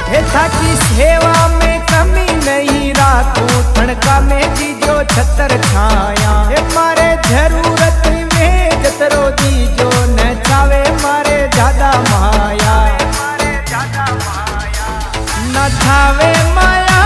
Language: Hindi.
हेठा की सेवा में कमी नहीं राखू ठणका में दीजो छतर छाया हे मारे जरूरत में जतरो दीजो न चावे मारे ज्यादा माया न थावे माया